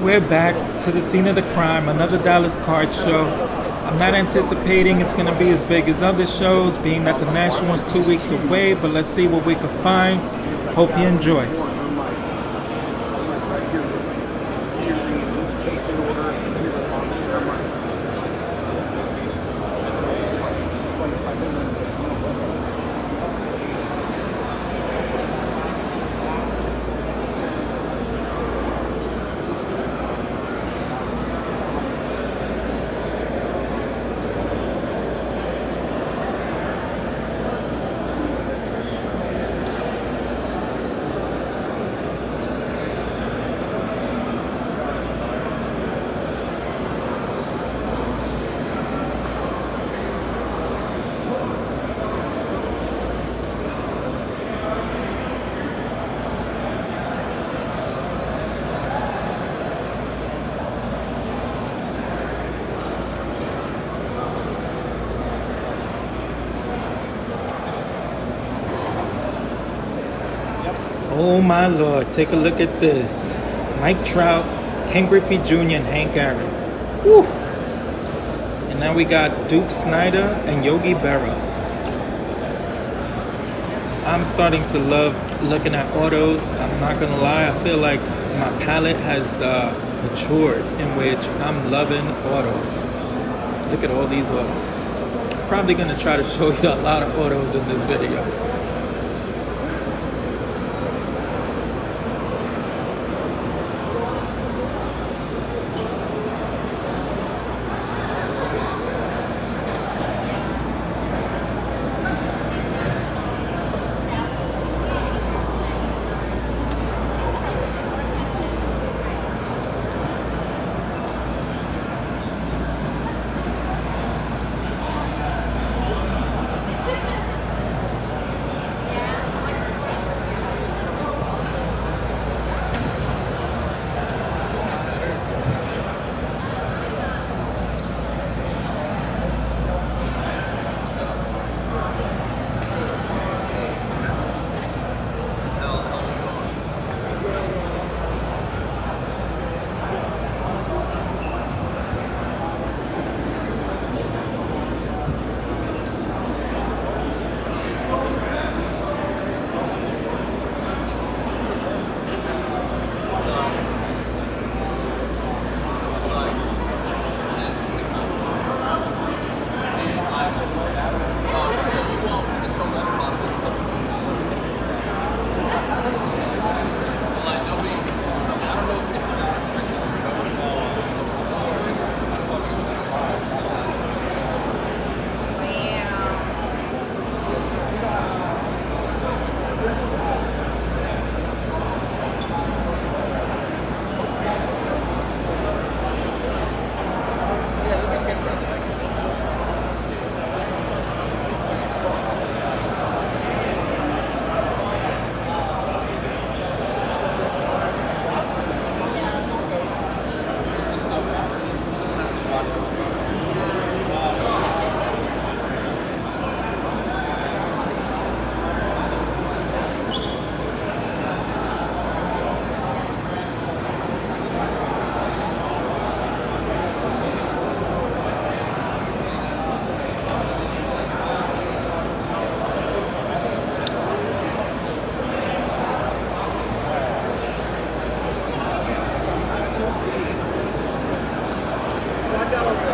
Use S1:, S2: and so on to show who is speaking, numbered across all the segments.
S1: we're back to the scene of the crime, another Dallas card show. I'm not anticipating it's going to be as big as other shows, being that the National is 2 weeks away, but let's see what we can find. Hope you enjoy. Oh my Lord, take a look at this. Mike Trout, Ken Griffey Jr., and Hank Aaron. Woo! And now we got Duke Snyder and Yogi Berra. I'm starting to love looking at autos. I'm not gonna lie, I feel like my palate has matured, in which I'm loving autos. Look at all these autos. Probably gonna try to show you a lot of autos in this video.
S2: I got a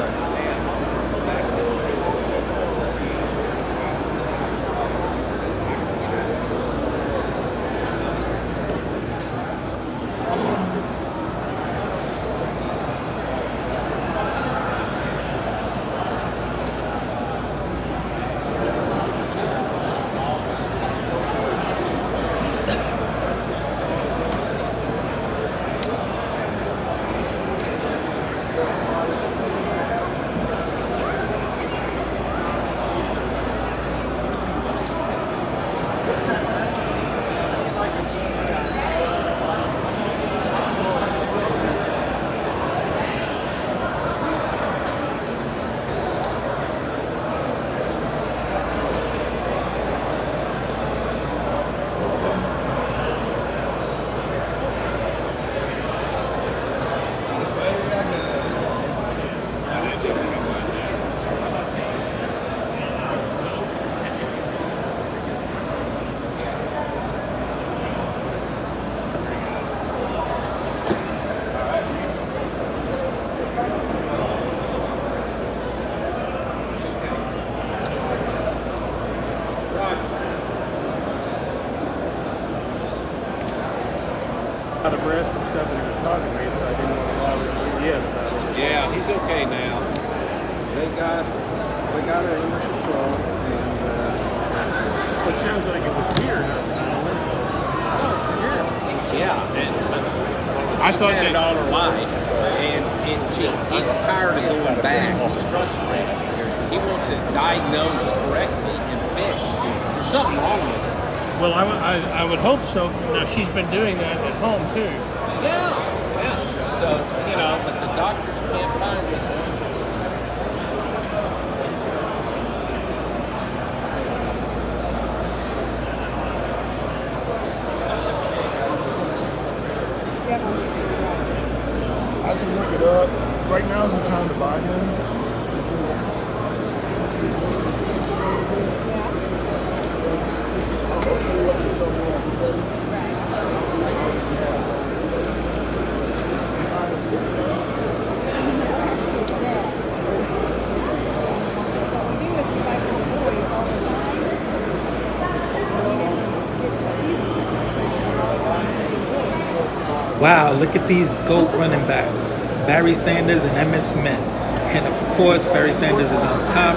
S2: she's okay now. They got her under control, and
S3: It sounds like it was weird.
S2: yeah, and
S3: I
S2: she's
S3: thought
S2: had
S3: that
S2: it all her life, and he's tired of going back. He's frustrated. He wants it diagnosed correctly and fixed. There's something wrong with it.
S3: well, I would hope so. Now she's been doing that at home too.
S2: Yeah. So, but the doctors can't find it.
S4: I can look it up. Right now is the time to buy him. I'll tell you what, there's something wrong with it.
S1: Wow, look at these GOAT running backs. Barry Sanders and Emmitt Smith. And of course, Barry Sanders is on top.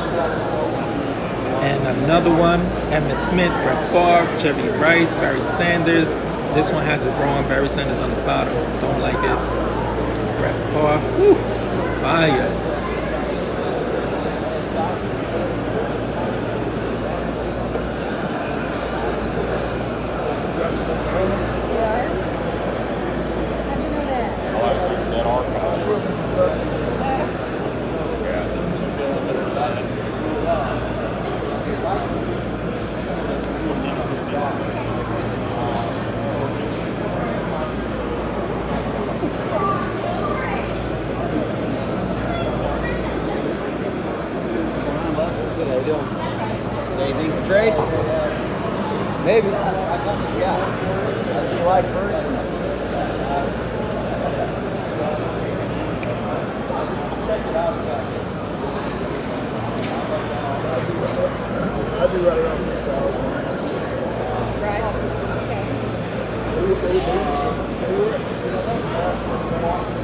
S1: And another one, Emmitt Smith, Brett Favre, Jerry Rice, Barry Sanders. This one has it wrong. Barry Sanders on the bottom. Don't like it. Brett Favre. Whew. Fire.
S5: Anything for trade? Maybe. Yeah. What you like first? Check it out.
S4: I'd be right around 6,000.
S6: Right. Okay.
S4: They were at 6.5.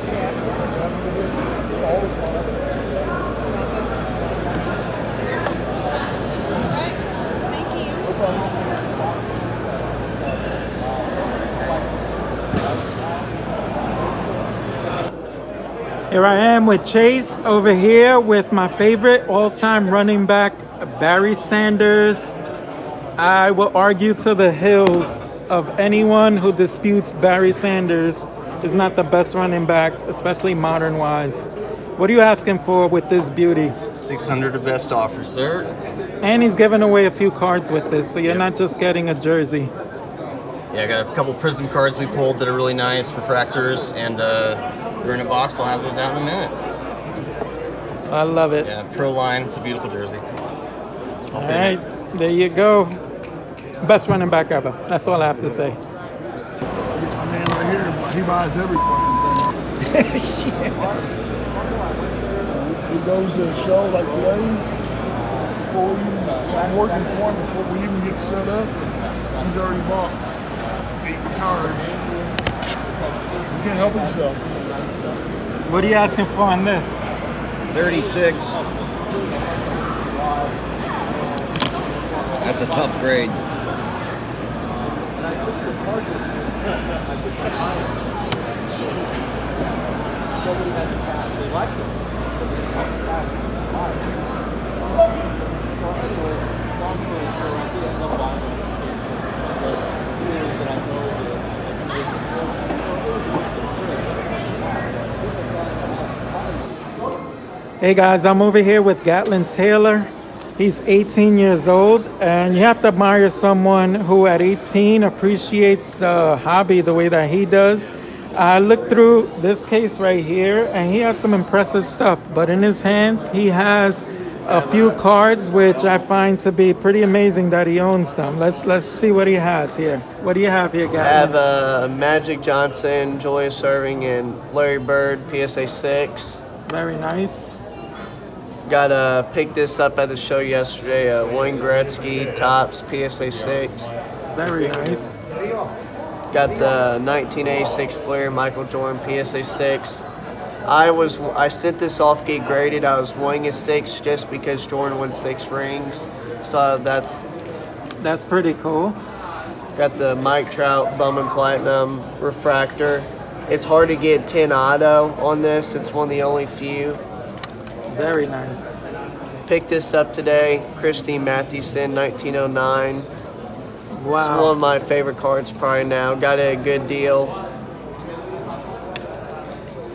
S6: Yeah.
S4: All the time.
S6: Thank you.
S1: Here I am with Chase over here with my favorite all-time running back, Barry Sanders. I will argue to the hills of anyone who disputes Barry Sanders is not the best running back, especially modern-wise. What are you asking for with this beauty?
S5: 600 the best offer, sir.
S1: And he's giving away a few cards with this, so you're not just getting a jersey.
S5: Yeah, I got a couple Prism cards we pulled that are really nice, refractors, and they're in a box. I'll have those out in a minute.
S1: I love it.
S5: Yeah, Pro Line. It's a beautiful jersey.
S1: All right, there you go. Best running back ever. That's all I have to say.
S4: My man right here, he buys every fucking thing. He goes to a show like today, before I'm working for him, before we even get set up, he's already bought 8 cards. You can't help himself.
S1: What are you asking for on this?
S5: 36. That's a tough grade.
S1: Hey guys, I'm over here with Gatlin Taylor. He's 18 years old, and you have to admire someone who at 18 appreciates the hobby the way that he does. I looked through this case right here, and he has some impressive stuff, but in his hands, he has a few cards, which I find to be pretty amazing that he owns them. Let's see what he has here. What do you have here,
S5: I
S1: Gatlin?
S5: have Magic Johnson, Julius Erving, and Larry Bird, PSA 6.
S1: Very nice.
S5: Got picked this up at the show yesterday. Wayne Gretzky, Topps, PSA 6.
S1: Very nice.
S5: Got the 1986 Flair, Michael Jordan, PSA 6.
S7: I sent this off get graded. I was wanting a 6 just because Jordan won 6 rings. So
S1: That's pretty cool.
S7: got the Mike Trout Bowman Platinum refractor. It's hard to get 10 auto on this. It's one of the only few.
S1: Very nice.
S7: Picked this up today. Christine Mathewson, 1909. It's one
S1: Wow.
S7: of my favorite cards probably now. Got it at a good deal.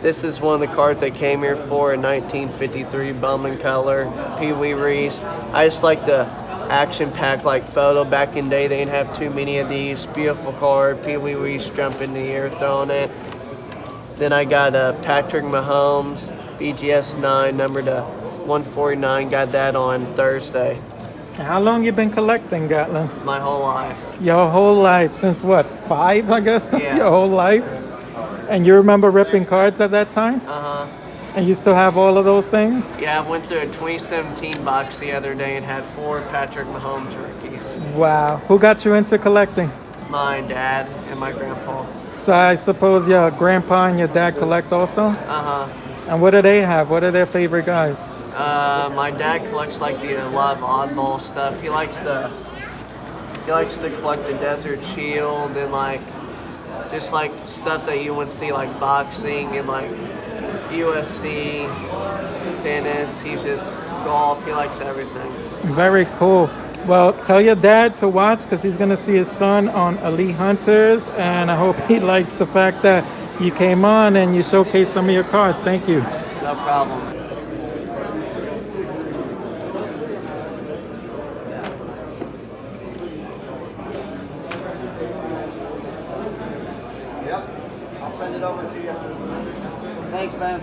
S7: This is one of the cards I came here for, a 1953 Bowman color, Pee Wee Reese. I just like the action-packed like photo. Back in the day, they didn't have too many of these. Beautiful card, Pee Wee Reese jumping in the air, throwing it. Then I got Patrick Mahomes, BGS 9, number to 149. Got that on Thursday.
S1: How long you been collecting, Gatlin?
S7: My whole life.
S1: Your whole life, since what, 5, I guess?
S7: Yeah.
S1: Your whole life? And you remember ripping cards at that time?
S7: Uh-huh.
S1: And you still have all of those things?
S7: Yeah, I went through a 2017 box the other day and had 4 Patrick Mahomes rookies.
S1: Wow. Who got you into collecting?
S7: My dad and my grandpa.
S1: So I suppose your grandpa and your dad collect also?
S7: Uh-huh.
S1: And what do they have? What are their favorite guys?
S7: My dad collects like a lot of oddball stuff. He likes to collect the Desert Shield and like just like stuff that you wouldn't see, like boxing and like UFC, tennis. He's just golf. He likes everything.
S1: Very cool. Well, tell your dad to watch because he's going to see his son on Elite Hunters. And I hope he likes the fact that you came on and you showcased some of your cards. Thank you.
S7: No problem.
S8: Yep, I'll send it over to you. Thanks, man.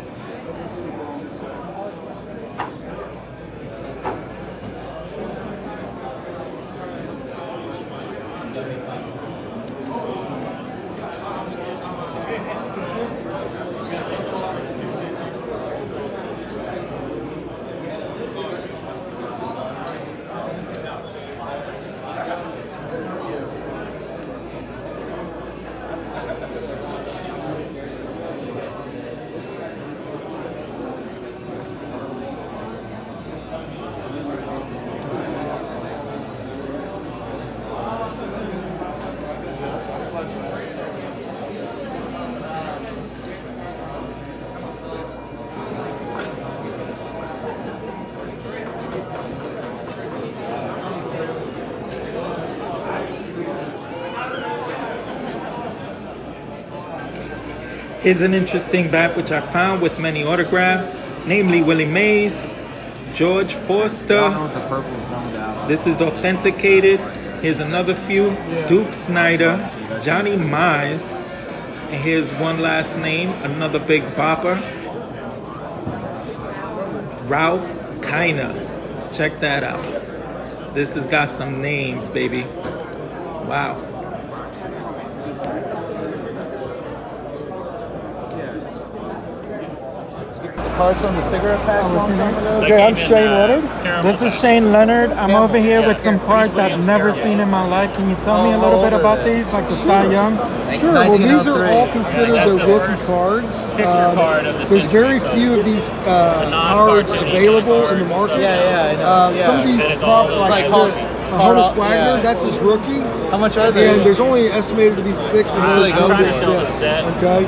S1: Here's an interesting bat which I found with many autographs, namely Willie Mays, George Forster.
S8: The purple's numbed out.
S1: This is authenticated. Here's another few. Duke Snyder, Johnny Mize, and here's one last name, another big bopper. Ralph Kiner. Check that out. This has got some names, baby. Wow.
S8: Cards on the cigarette packs long time ago.
S4: Okay, I'm Shane Leonard.
S1: This is Shane Leonard. I'm over here with some cards I've never seen in my life. Can you tell me a little bit about these, like the Cy Young?
S4: Sure. Well, these are all considered the rookie cards. There's very few of these cards available in the market. Some of these pop like Honus Wagner, that's his rookie.
S8: How much are they?
S4: And there's only estimated to be 6 of those that exist. Okay.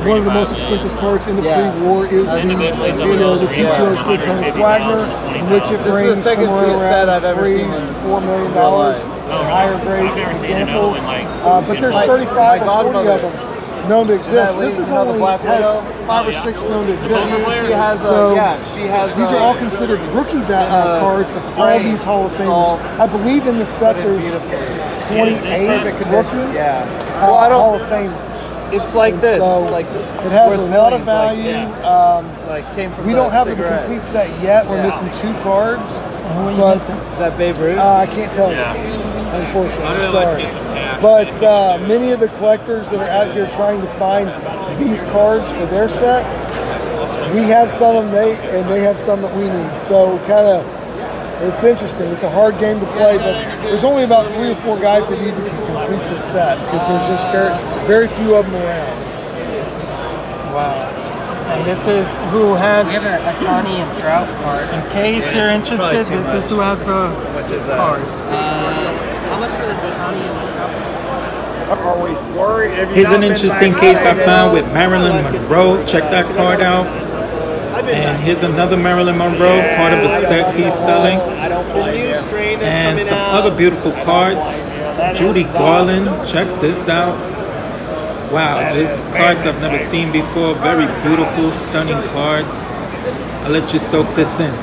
S4: One of the most expensive cards in the pre-war is the 2206 Honus Wagner, in which it brings somewhere around $3-4 million in higher grade examples. But there's 35 or 40 of them known to exist. This is only has 5 or 6 known to exist. So these are all considered rookie cards of all these Hall of Famers. I believe in the set there's 28 rookies, Hall of Famers.
S8: It's like this.
S4: So
S8: like
S4: it has a lot of value. We don't have the complete set yet. We're missing 2 cards. But
S8: is that Babe Ruth?
S4: I can't tell you, unfortunately. I'm sorry. But many of the collectors that are out here trying to find these cards for their set, we have some of them, and they have some that we need. So it's interesting. It's a hard game to play, but there's only about 3 or 4 guys that even can complete this set because there's just very few of them around.
S1: Wow. And this is who has,
S9: We have a Tawny and Trout card.
S1: in case you're interested, this is who has the cards.
S9: How much for the Tawny and the Trout?
S8: Always worried. If
S1: Here's an interesting case I found with Marilyn Monroe. Check that card out. And here's another Marilyn Monroe, part of a set he's selling.
S8: The new strain that's
S1: And
S8: coming
S1: some
S8: out.
S1: other beautiful cards. Judy Garland, check this out. Wow, just cards I've never seen before. Very beautiful, stunning cards. I'll let you soak this in.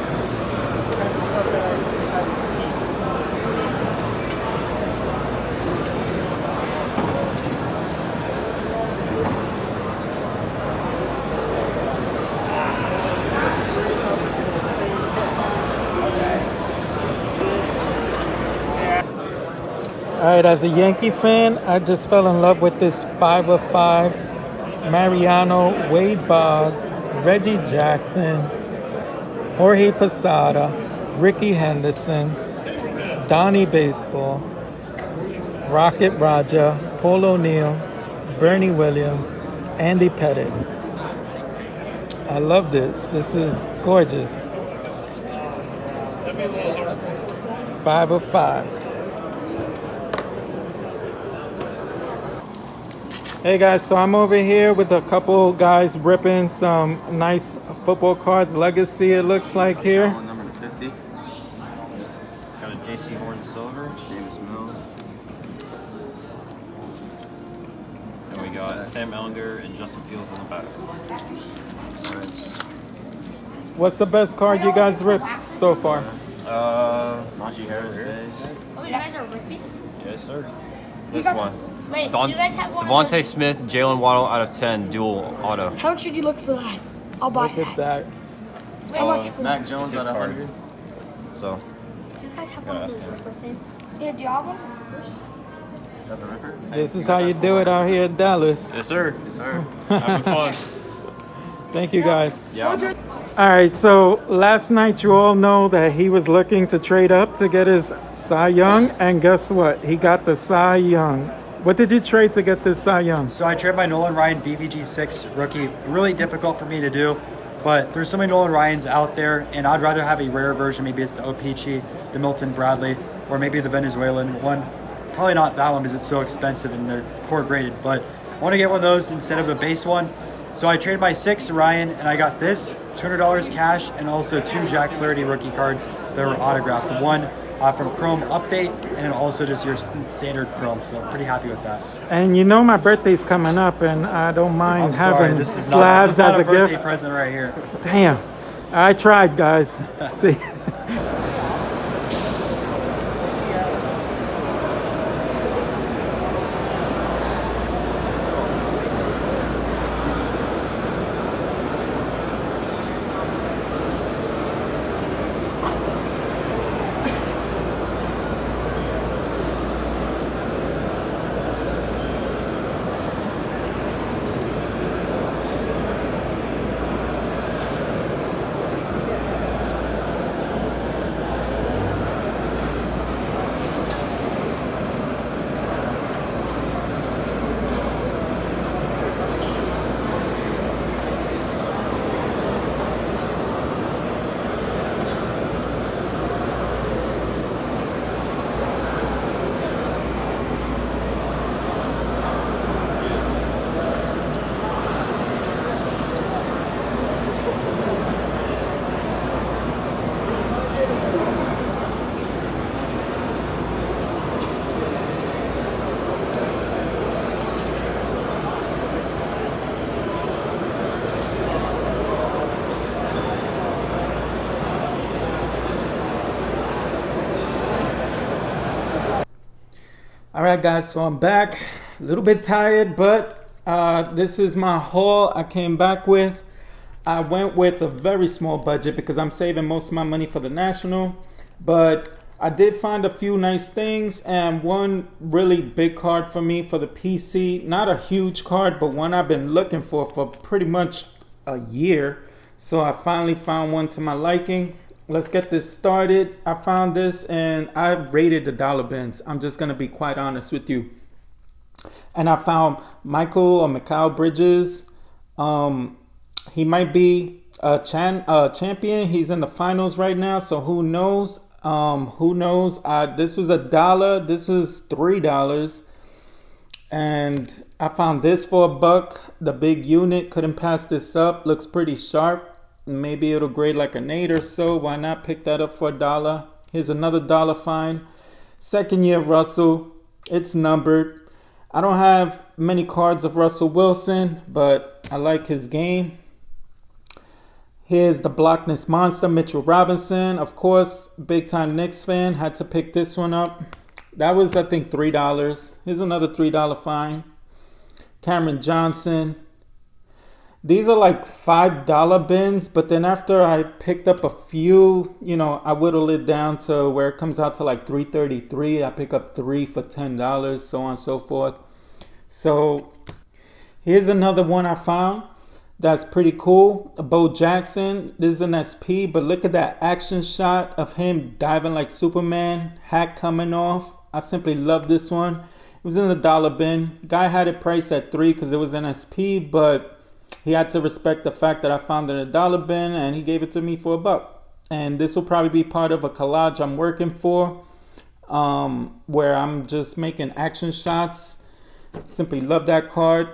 S1: All right, as a Yankee fan, I just fell in love with this 5 of 5 Mariano, Wade Boggs, Reggie Jackson, Jorge Posada, Ricky Henderson, Donnie Baseball, Rocket Raja, Paul O'Neill, Bernie Williams, Andy Pettit. I love this. This is gorgeous. 5 of 5. Hey guys, so I'm over here with a couple guys ripping some nice football cards. Legacy, it looks like here.
S5: Number 50. Got a JC Horn Silver, Davis Mills. And we got Sam Ellinger and Justin Fields on the back.
S1: What's the best card you guys ripped so far?
S5: Najee Harris base.
S10: Oh, you guys are ripping?
S5: Yes, sir.
S10: You
S5: This
S10: got-
S5: one.
S10: Wait, you guys have one of
S5: Devontae
S10: those?
S5: Smith, Jalen Waddle out of 10, dual auto.
S10: How much should you look for that? I'll buy
S1: Look at
S10: that.
S1: that.
S10: How much for
S5: Mac Jones out of 100. So,
S10: You guys have
S5: gotta
S10: one of
S5: ask
S10: those
S5: him.
S10: ripper things? Yeah, do you have one?
S5: got the Ripper?
S1: This is how you do it out here in Dallas.
S5: Yes, sir. Yes, sir. Having fun.
S1: Thank you guys.
S5: Yeah.
S1: All right, so last night you all know that he was looking to trade up to get his Cy Young, and guess what? He got the Cy Young. What did you trade to get this Cy Young?
S11: So I traded my Nolan Ryan BVG6 rookie. Really difficult for me to do, but there's so many Nolan Ryans out there, and I'd rather have a rare version. Maybe it's the Opeachy, the Milton Bradley, or maybe the Venezuelan one. Probably not that one because it's so expensive and they're poor graded, but I want to get one of those instead of the base one. So I traded my 6 Ryan, and I got this, $200 cash, and also 2 Jack Flaherty rookie cards that were autographed. One from Chrome Update, and then also just your standard Chrome. So I'm pretty happy with that.
S1: And you know my birthday's coming up, and I don't mind
S11: I'm sorry,
S1: having
S11: this is
S1: slabs
S11: not
S1: as
S11: a
S1: a
S11: birthday
S1: gift.
S11: present right here.
S1: Damn, I tried, guys. See. All right, guys, so I'm back. A little bit tired, but this is my haul I came back with. I went with a very small budget because I'm saving most of my money for the National, but I did find a few nice things and one really big card for me for the PC. Not a huge card, but one I've been looking for pretty much a year. So I finally found one to my liking. Let's get this started. I found this and I rated the dollar bins. I'm just gonna be quite honest with you. And I found Mikal Bridges, He might be a champion. He's in the finals right now, so who knows? Who knows? This was $1. This was $3. And I found this for $1. The big unit, couldn't pass this up. Looks pretty sharp. Maybe it'll grade like an 8 or so. Why not pick that up for $1? Here's another $1 fine. Second year Russell. It's numbered. I don't have many cards of Russell Wilson, but I like his game. Here's the Blockness Monster, Mitchell Robinson. Of course, big time Knicks fan. Had to pick this one up. That was, I think, $3. Here's another $3 fine. Cameron Johnson. These are like $5 bins, but then after I picked up a few, you know, I whittled it down to where it comes out to like $3.33. I pick up 3 for $10, so on and so forth. So here's another one I found that's pretty cool. Bo Jackson. This is an SP, but look at that action shot of him diving like Superman. Hat coming off. I simply love this one. It was in the $1 bin. Guy had it priced at $3 because it was an SP, but he had to respect the fact that I found it in a $1 bin, and he gave it to me for $1. And this will probably be part of a collage I'm working for, where I'm just making action shots. Simply love that card.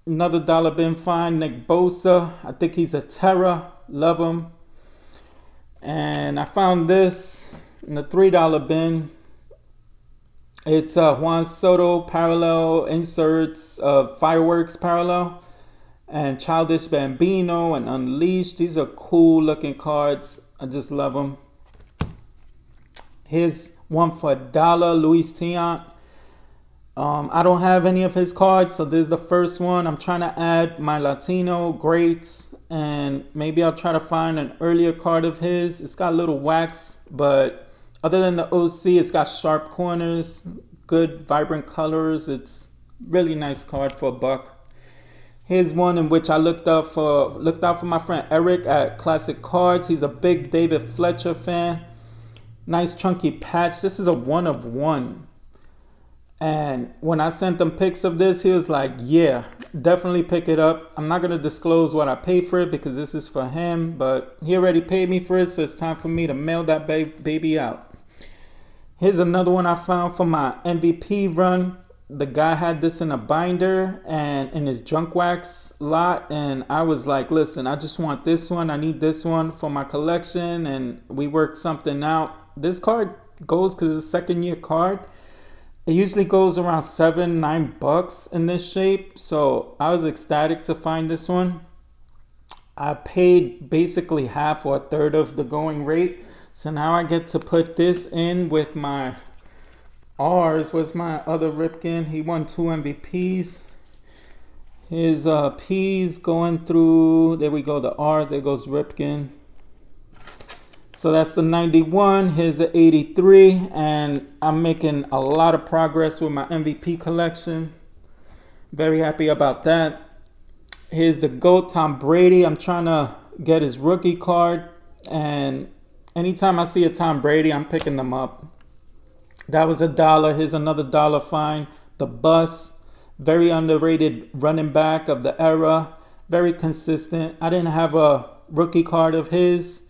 S1: Another $1 bin fine, Nick Bosa. I think he's a terror. Love him. And I found this in the $3 bin. It's Juan Soto parallel inserts, fireworks parallel, and Childish Bambino and Unleashed. These are cool looking cards. I just love them. Here's one for $1, Luis Tiant. I don't have any of his cards, so this is the first one. I'm trying to add my Latino greats, and maybe I'll try to find an earlier card of his. It's got a little wax, but other than the OC, it's got sharp corners, good vibrant colors. It's really nice card for $1. Here's one in which I looked out for my friend Eric at Classic Cards. He's a big David Fletcher fan. Nice chunky patch. This is a 1 of 1. And when I sent him pics of this, he was like, yeah, definitely pick it up. I'm not going to disclose what I paid for it because this is for him, but he already paid me for it, so it's time for me to mail that baby out. Here's another one I found for my MVP run. The guy had this in a binder and in his junk wax lot, and I was like, listen, I just want this one. I need this one for my collection, and we worked something out. This card goes because it's a second year card. It usually goes around $7-9 in this shape, so I was ecstatic to find this one. I paid basically half or a third of the going rate, so now I get to put this in with my R's. Was my other Ripken. He won 2 MVPs. His P's going through, there we go, the R, there goes Ripken. So that's the 91, here's the 83, and I'm making a lot of progress with my MVP collection. Very happy about that. Here's the GOAT, Tom Brady. I'm trying to get his rookie card, and anytime I see a Tom Brady, I'm picking them up. That was $1. Here's another $1 fine. The Bus, very underrated running back of the era, very consistent. I didn't have a rookie card of his.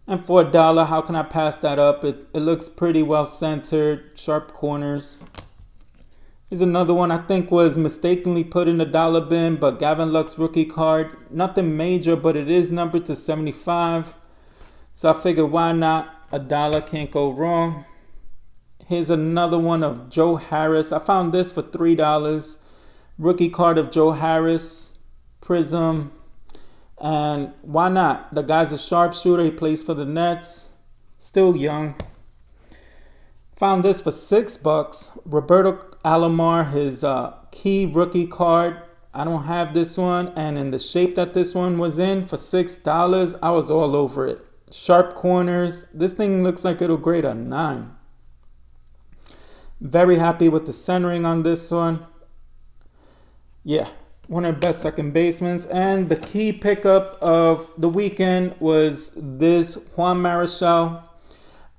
S1: And for $1, how can I pass that up? It looks pretty well centered, sharp corners. Here's another one I think was mistakenly put in the $1 bin, but Gavin Lux rookie card. Nothing major, but it is numbered to 75. So I figured why not? $1 can't go wrong. Here's another one of Joe Harris. I found this for $3. Rookie card of Joe Harris, Prism. And why not? The guy's a sharpshooter. He plays for the Nets. Still young. Found this for $6. Roberto Alomar, his key rookie card. I don't have this one. And in the shape that this one was in for $6, I was all over it. Sharp corners. This thing looks like it'll grade a 9. Very happy with the centering on this one. Yeah. One of the best second basemen. And the key pickup of the weekend was this Juan Marichal.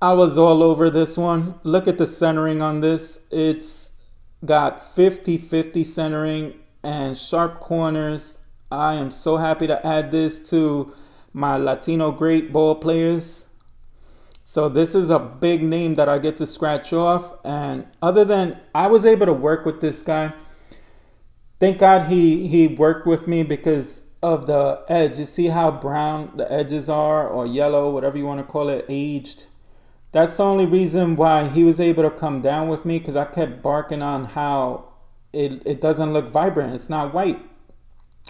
S1: I was all over this one. Look at the centering on this. It's got 50-50 centering and sharp corners. I am so happy to add this to my Latino great ball players. So this is a big name that I get to scratch off. And other than I was able to work with this guy, thank God he worked with me because of the edge. You see how brown the edges are, or yellow, whatever you want to call it, aged. That's the only reason why he was able to come down with me, because I kept barking on how it doesn't look vibrant. It's not white.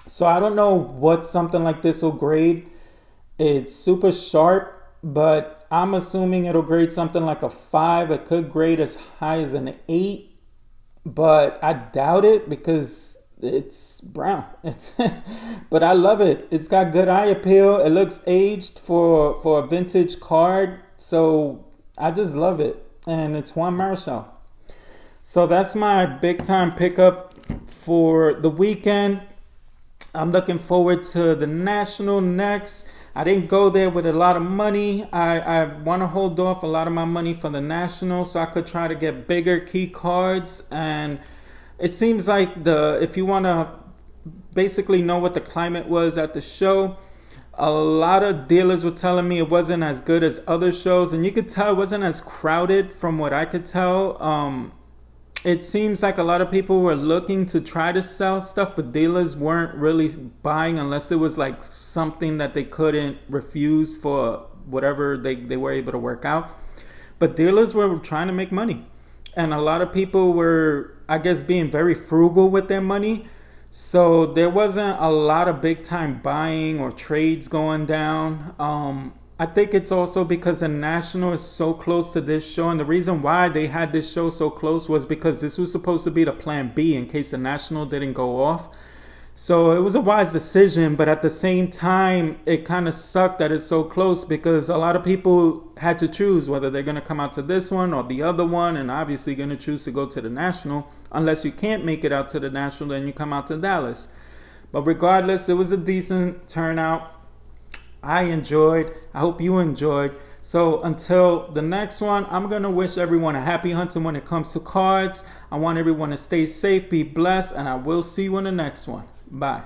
S1: So I don't know what something like this will grade. It's super sharp, but I'm assuming it'll grade something like a 5. It could grade as high as an 8, but I doubt it because it's brown. But I love it. It's got good eye appeal. It looks aged for a vintage card. So I just love it. And it's Juan Marichal. So that's my big time pickup for the weekend. I'm looking forward to the National next. I didn't go there with a lot of money. I want to hold off a lot of my money for the National so I could try to get bigger key cards. And it seems like if you want to basically know what the climate was at the show, a lot of dealers were telling me it wasn't as good as other shows. And you could tell it wasn't as crowded from what I could tell. It seems like a lot of people were looking to try to sell stuff, but dealers weren't really buying unless it was like something that they couldn't refuse for whatever they were able to work out. But dealers were trying to make money. And a lot of people were, I guess, being very frugal with their money. So there wasn't a lot of big time buying or trades going down. I think it's also because the National is so close to this show. And the reason why they had this show so close was because this was supposed to be the plan B in case the National didn't go off. So it was a wise decision. But at the same time, it kind of sucked that it's so close because a lot of people had to choose whether they're going to come out to this one or the other one. And obviously going to choose to go to the National. Unless you can't make it out to the National, then you come out to Dallas. But regardless, it was a decent turnout. I enjoyed. I hope you enjoyed. So until the next one, I'm going to wish everyone a happy hunting when it comes to cards. I want everyone to stay safe, be blessed, and I will see you in the next one. Bye.